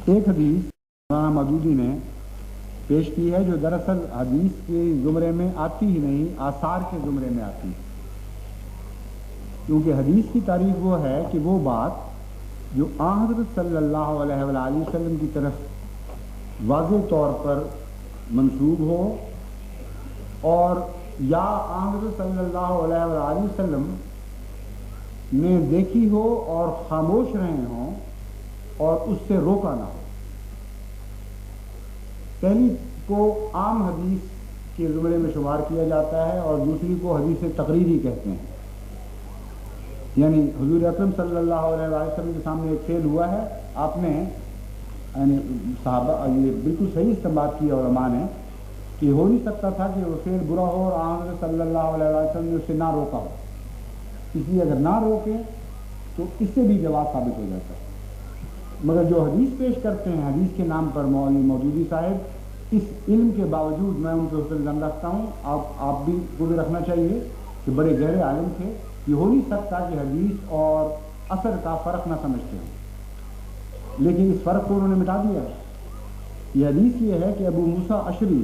ایک حدیث مولانا مودودی نے پیش کی ہے جو دراصل حدیث کے زمرے میں آتی ہی نہیں، آثار کے زمرے میں آتی ہے، کیونکہ حدیث کی تعریف وہ ہے کہ وہ بات جو آن حضرت صلی اللہ علیہ وآلہ وسلم کی طرف واضح طور پر منسوب ہو اور یا آن حضرت صلی اللہ علیہ وآلہ وسلم نے دیکھی ہو اور خاموش رہے ہوں اور اس سے روکا نہ ہو۔ پہلی کو عام حدیث کے زمرے میں شمار کیا جاتا ہے اور دوسری کو حدیث تقریری کہتے ہیں، یعنی حضور اکرم صلی اللہ علیہ وسلم کے سامنے ایک فعل ہوا ہے، آپ نے یعنی صحابہ یہ بالکل صحیح استنباط کیا علماء نے کہ ہو نہیں سکتا تھا کہ وہ فعل برا ہو اور حضرت صلی اللہ علیہ وسلم نے اسے نہ روکا ہو، اس لیے اگر نہ روکے تو اس سے بھی جواز ثابت ہو جاتا ہے۔ مگر جو حدیث پیش کرتے ہیں حدیث کے نام پر مولوی مودودی صاحب، اس علم کے باوجود میں ان کو حسن زن رکھتا ہوں، آپ بھی کو بھی رکھنا چاہیے کہ بڑے گہرے عالم تھے، یہ ہو نہیں سکتا کہ حدیث اور اثر کا فرق نہ سمجھتے ہوں، لیکن اس فرق کو انہوں نے مٹا دیا ہے۔ یہ حدیث یہ ہے کہ ابو موسیٰ اشعری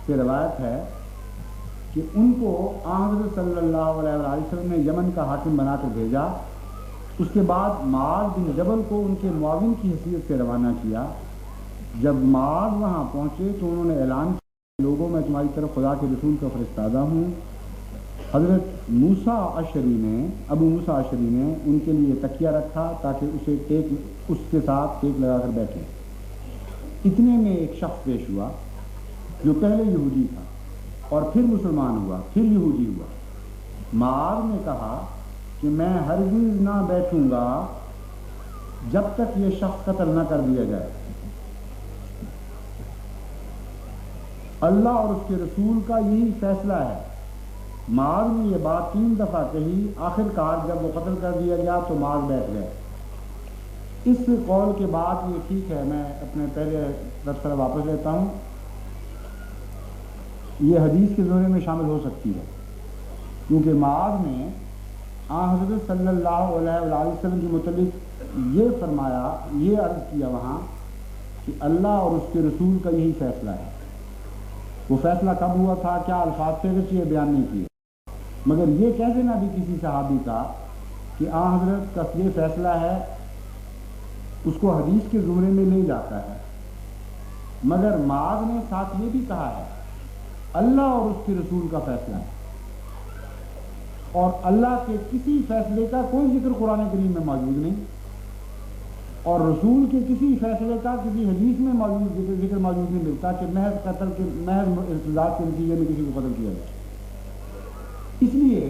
سے روایت ہے کہ ان کو حضرت صلی اللہ علیہ وسلم نے یمن کا حاکم بنا کر بھیجا، اس کے بعد معاذ بن جبل کو ان کے معاون کی حیثیت سے روانہ کیا۔ جب معاذ وہاں پہنچے تو انہوں نے اعلان کیا، لوگوں میں تمہاری طرف خدا کے رسول کا فرستادہ ہوں۔ حضرت موسیٰ اشعری نے ابو موسیٰ اشعری نے ان کے لیے تکیہ رکھا تاکہ اس کے ساتھ ٹیک لگا کر بیٹھیں۔ اتنے میں ایک شخص پیش ہوا جو پہلے یہودی تھا اور پھر مسلمان ہوا، پھر یہودی ہوا۔ معاذ نے کہا کہ میں ہرگز نہ بیٹھوں گا جب تک یہ شخص قتل نہ کر دیا جائے۔ اللہ اور اس کے رسول کا یہی فیصلہ ہے۔ معاذ نے یہ بات 3 دفعہ کہی، آخر کار جب وہ قتل کر دیا گیا تو معاذ بیٹھ گئے۔ اس قول کے بعد یہ ٹھیک ہے، میں اپنے پہلے تبصرہ واپس لیتا ہوں، یہ حدیث کے زمرے میں شامل ہو سکتی ہے، کیونکہ معاذ نے حضرت صلی اللہ علیہ وآلہ وسلم کے متعلق یہ فرمایا، یہ عرض کیا وہاں کہ اللہ اور اس کے رسول کا یہی فیصلہ ہے۔ وہ فیصلہ کب ہوا تھا، کیا الفاظ سے یہ بیان نہیں کیے، مگر یہ کہہ دینا بھی کسی صحابی کا کہ حضرت کا یہ فیصلہ ہے، اس کو حدیث کے زمرے میں لے جاتا ہے۔ مگر معاذ نے ساتھ یہ بھی کہا ہے اللہ اور اس کے رسول کا فیصلہ ہے، اور اللہ کے کسی فیصلے کا کوئی ذکر قرآن کریم میں موجود نہیں، اور رسول کے کسی فیصلے کا کسی حدیث میں ذکر موجود نہیں ملتا کہ محض قتل کے محض ارتداد کے نتیجے میں کسی کو قتل کیا جائے۔ اس لیے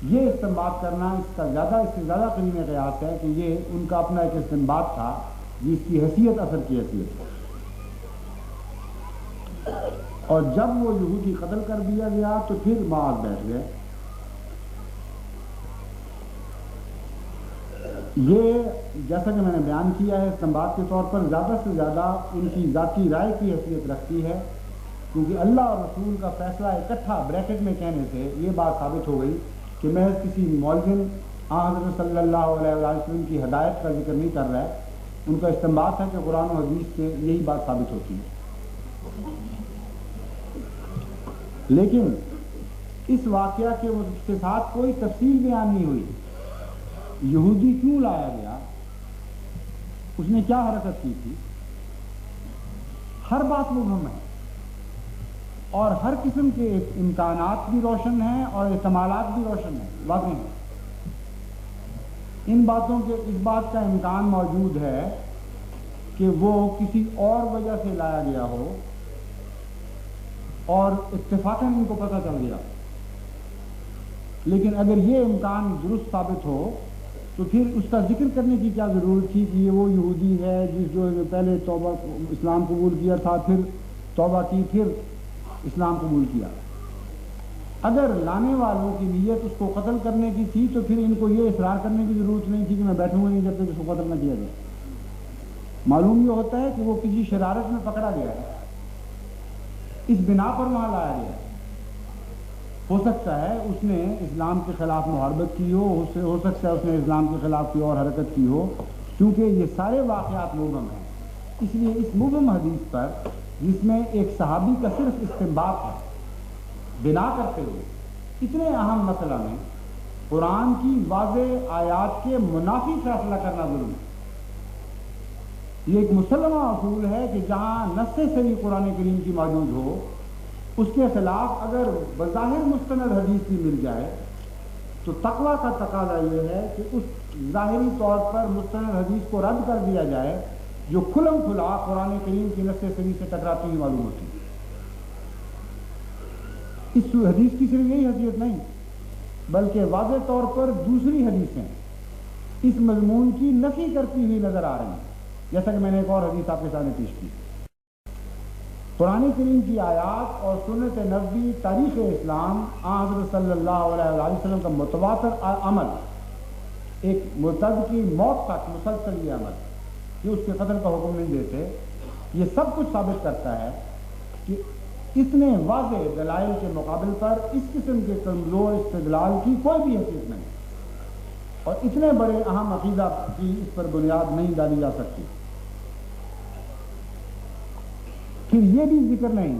یہ استنباط کرنا اس سے زیادہ قرین قیاس ہے کہ یہ ان کا اپنا ایک استنباط تھا جس کی حیثیت اثر کی حیثیت ہے، اور جب وہ یہودی قتل کر دیا گیا تو پھر معاذ بیٹھ گئے۔ یہ جیسا کہ میں نے بیان کیا ہے استنباط کے طور پر زیادہ سے زیادہ ان کی ذاتی رائے کی حیثیت رکھتی ہے، کیونکہ اللہ اور رسول کا فیصلہ اکٹھا بریکٹ میں کہنے سے یہ بات ثابت ہو گئی کہ محض کسی مولوی حضرت صلی اللہ علیہ وسلم کی ہدایت کا ذکر نہیں کر رہا ہے، ان کا استنباط ہے کہ قرآن و حدیث سے یہی بات ثابت ہوتی ہے۔ لیکن اس واقعہ کے ساتھ کوئی تفصیل بیان نہیں ہوئی، یہودی کیوں لایا گیا، اس نے کیا حرکت کی تھی، ہر بات مبہم ہے، اور ہر قسم کے امکانات بھی روشن ہیں اور احتمالات بھی روشن ہیں، واضح ہیں۔ ان باتوں کے اس بات کا امکان موجود ہے کہ وہ کسی اور وجہ سے لایا گیا ہو اور اتفاقاً ان کو پتہ چل گیا، لیکن اگر یہ امکان درست ثابت ہو تو پھر اس کا ذکر کرنے کی کیا ضرورت تھی کہ یہ وہ یہودی ہے جس جو پہلے توبہ اسلام قبول کیا تھا، پھر توبہ کی، پھر اسلام قبول کیا۔ اگر لانے والوں کی نیت اس کو قتل کرنے کی تھی تو پھر ان کو یہ اصرار کرنے کی ضرورت نہیں تھی کہ میں بیٹھوں گا نہیں جب تک اس کو قتل نہ کیا جائے۔ معلوم یہ ہوتا ہے کہ وہ کسی شرارت میں پکڑا گیا ہے، اس بنا پر وہاں لایا گیا ہے۔ ہو سکتا ہے اس نے اسلام کے خلاف محاربت کی ہو سکتا ہے اس نے اسلام کے خلاف کوئی اور حرکت کی ہو، کیونکہ یہ سارے واقعات مبہم ہیں۔ اس لیے اس مبہم حدیث پر جس میں ایک صحابی کا صرف استنباط ہے بنا کرتے ہوئے اتنے اہم مسئلہ میں قرآن کی واضح آیات کے منافی فیصلہ کرنا ظلم ہے۔ یہ ایک مسلمہ اصول ہے کہ جہاں نص صریح قرآن کریم کی موجود ہو اس کے خلاف اگر بظاہر مستند حدیث بھی مل جائے تو تقویٰ کا تقاضا یہ ہے کہ اس ظاہری طور پر مستند حدیث کو رد کر دیا جائے جو کھلم کھلا قرآن کریم کی نص صریح سے ٹکراتی ہوئی معلوم ہوتی ہے۔ اس حدیث کی صرف یہی حیثیت نہیں بلکہ واضح طور پر دوسری حدیثیں اس مضمون کی نفی کرتی ہوئی نظر آ رہی ہیں، جیسا کہ میں نے ایک اور حدیث آپ کے سامنے پیش کی۔ قرآن کریم کی آیات اور سنت نبوی تاریخ اسلام حضرت صلی اللہ علیہ وسلم کا متواتر عمل، ایک مرتد کی موت تک مسلسل یہ عمل کہ اس کے قتل کا حکم نہیں دیتے، یہ سب کچھ ثابت کرتا ہے کہ اتنے واضح دلائل کے مقابل پر اس قسم کے کمزور استدلال کی کوئی بھی حیثیت نہیں، اور اتنے بڑے اہم عقیدہ کی اس پر بنیاد نہیں ڈالی جا سکتی۔ پھر یہ بھی ذکر نہیں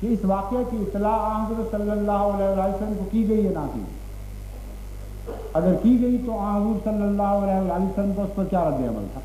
کہ اس واقعے کی اطلاع حضرت صلی اللہ علیہ وسلم کو کی گئی ہے نہ کی گئی، اگر کی گئی تو حضور صلی اللہ علیہ وسلم کو اس پر کیا رد عمل تھا۔